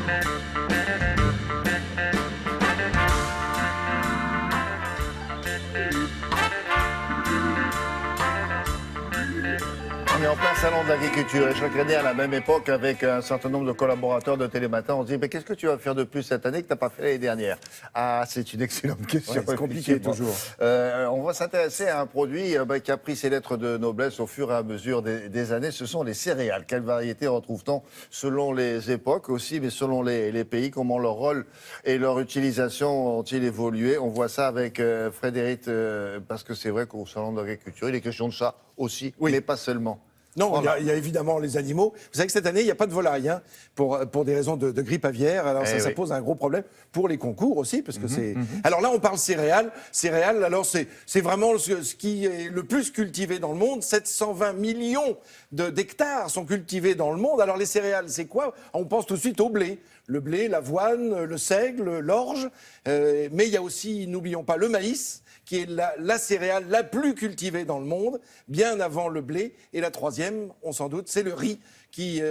On est en plein salon de l'agriculture et chaque année à la même époque avec un certain nombre de collaborateurs de Télématin, on se dit mais qu'est-ce que tu vas faire de plus cette année que tu n'as pas fait l'année dernière? Ah, c'est une excellente question. Ouais, c'est compliqué toujours. On va s'intéresser à un produit qui a pris ses lettres de noblesse au fur et à mesure des années. Ce sont les céréales. Quelles variétés retrouve-t-on selon les époques aussi, mais selon les pays? Comment leur rôle et leur utilisation ont-ils évolué? On voit ça avec Frédéric, parce que c'est vrai qu'au salon de l'agriculture, il est question de ça aussi, Oui. mais pas seulement. Non, Voilà. il y a évidemment les animaux. Vous savez que cette année, il n'y a pas de volaille, hein, pour des raisons de grippe aviaire. Alors ça pose un gros problème pour les concours aussi, parce que c'est... Alors là, on parle céréales. Céréales, alors c'est vraiment ce qui est le plus cultivé dans le monde. 720 millions d'hectares sont cultivés dans le monde. Alors les céréales, c'est quoi? On pense tout de suite au blé. Le blé, l'avoine, le seigle, l'orge. Mais il y a aussi, n'oublions pas, le maïs, qui est la céréale la plus cultivée dans le monde, bien avant le blé. Et la troisième, on s'en doute, c'est le riz, qui,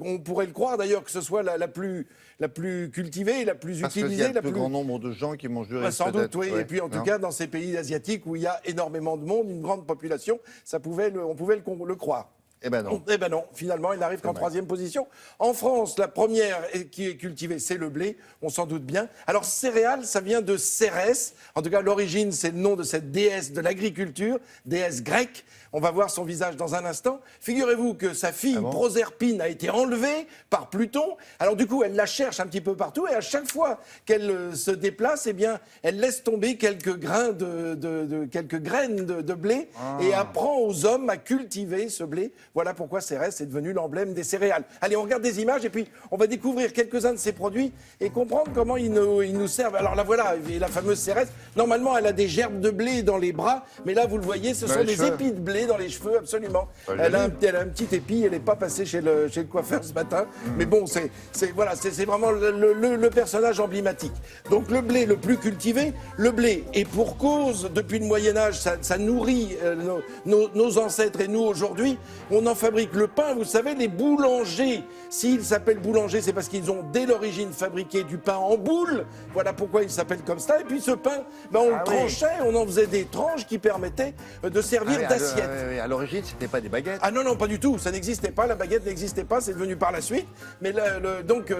on pourrait le croire d'ailleurs que ce soit la plus cultivée, la plus Parce utilisée. qu'il y a le plus grand nombre de gens qui mangent du riz. Sans doute, oui. Ouais. Et puis en tout cas, dans ces pays asiatiques où il y a énormément de monde, une grande population, on pouvait le croire. Eh ben non. Eh ben non, finalement, il n'arrive qu'en troisième position. En France, la première qui est cultivée, c'est le blé, on s'en doute bien. Alors, céréales, ça vient de Cérès. En tout cas, l'origine, c'est le nom de cette déesse de l'agriculture, déesse grecque. On va voir son visage dans un instant. Figurez-vous que sa fille, Proserpine, a été enlevée par Pluton. Alors, du coup, elle la cherche un petit peu partout. Et à chaque fois qu'elle se déplace, eh bien, elle laisse tomber quelques graines de blé et apprend aux hommes à cultiver ce blé. Voilà pourquoi Cérès est devenu l'emblème des céréales. Allez, on regarde des images et puis on va découvrir quelques-uns de ces produits et comprendre comment ils nous servent. Alors là, voilà, la fameuse Cérès. Normalement, elle a des gerbes de blé dans les bras, mais là, vous le voyez, ce sont des épis de blé dans les cheveux, absolument. Elle a un petit épi, elle n'est pas passée chez le coiffeur ce matin. Mais bon, c'est vraiment le personnage emblématique. Donc le blé le plus cultivé, le blé, et pour cause, depuis le Moyen-Âge, ça nourrit nos ancêtres et nous aujourd'hui. On en fabrique le pain, vous savez, les boulangers. S'ils s'appellent boulangers, c'est parce qu'ils ont dès l'origine fabriqué du pain en boule. Voilà pourquoi ils s'appellent comme ça. Et puis ce pain, on le tranchait, on en faisait des tranches qui permettaient de servir d'assiette. À l'origine, c'était pas des baguettes. Ah non, non, pas du tout. Ça n'existait pas. La baguette n'existait pas. C'est devenu par la suite. Mais donc,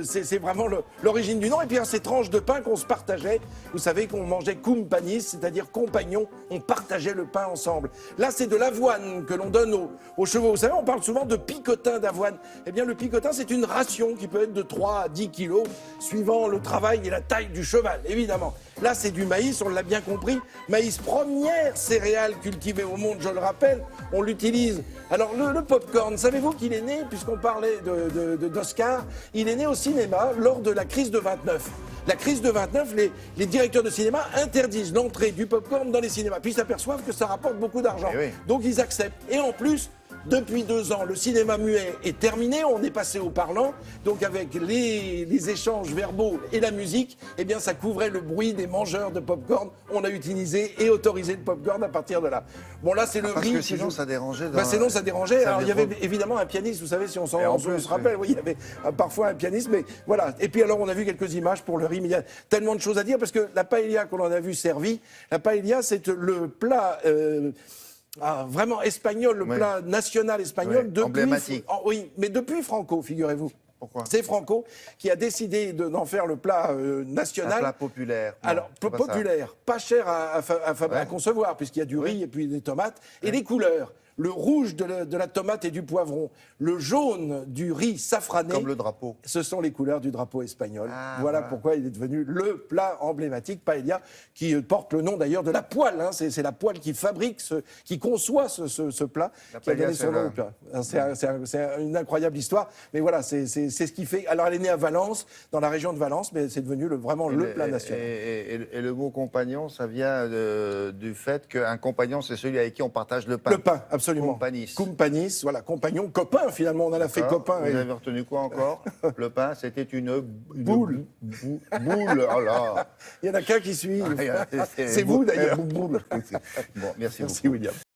c'est vraiment l'origine du nom. Et puis, ces tranches de pain qu'on se partageait. Vous savez qu'on mangeait cum panis, c'est-à-dire compagnon. On partageait le pain ensemble. Là, c'est de l'avoine que l'on donne aux chevaux. Vous savez, on parle souvent de picotin d'avoine. Eh bien, le picotin, c'est une ration qui peut être de 3 à 10 kilos, suivant le travail et la taille du cheval, évidemment. Là, c'est du maïs, on l'a bien compris. Maïs, première céréale cultivée au monde, je le rappelle. On l'utilise. Alors, le popcorn, savez-vous qu'il est né, puisqu'on parlait d'Oscar, il est né au cinéma lors de la crise de 29. La crise de 29, les directeurs de cinéma interdisent l'entrée du popcorn dans les cinémas. Puis ils s'aperçoivent que ça rapporte beaucoup d'argent. Donc ils acceptent. Et en plus, depuis 2 ans, le cinéma muet est terminé, on est passé au parlant. Donc avec les échanges verbaux et la musique, eh bien ça couvrait le bruit des mangeurs de popcorn. On a utilisé et autorisé le popcorn à partir de là. Bon là c'est le riz. Parce que sinon ça dérangeait. Sinon ça dérangeait. Alors il y avait évidemment un pianiste, vous savez, si on se rappelle, oui, il y avait parfois un pianiste, mais voilà. Et puis alors on a vu quelques images pour le riz, mais il y a tellement de choses à dire parce que la paella qu'on en a vu servie, la paella c'est le plat... vraiment espagnol, le plat national espagnol depuis... Emblématique. Oui, mais depuis Franco, figurez-vous. Pourquoi? C'est Franco qui a décidé d'en faire le plat national. Un plat populaire. Non, Alors, populaire, pas cher à concevoir, puisqu'il y a du riz et puis des tomates. Et les couleurs, le rouge de la tomate et du poivron, le jaune du riz safrané. Comme le drapeau. Ce sont les couleurs du drapeau espagnol. Voilà pourquoi il est devenu le plat emblématique, paella, qui porte le nom d'ailleurs de la poêle. Hein. C'est la poêle qui fabrique, qui conçoit ce plat, qui a donné son nom au plat. C'est une incroyable histoire. Mais voilà, c'est ce qui fait... Alors, elle est née à Valence, dans la région de Valence, mais c'est devenu vraiment le plat national. Et le mot compagnon, ça vient du fait qu'un compagnon, c'est celui avec qui on partage le pain. Le pain, absolument. Companis. Companis, voilà, compagnon, copain, finalement, on en a fait copain. Vous avez retenu quoi encore? Le pain, c'était une boule. Boule, oh là. Il y en a qu'un qui suit. C'est vous, d'ailleurs. Bon, merci beaucoup. Merci, William.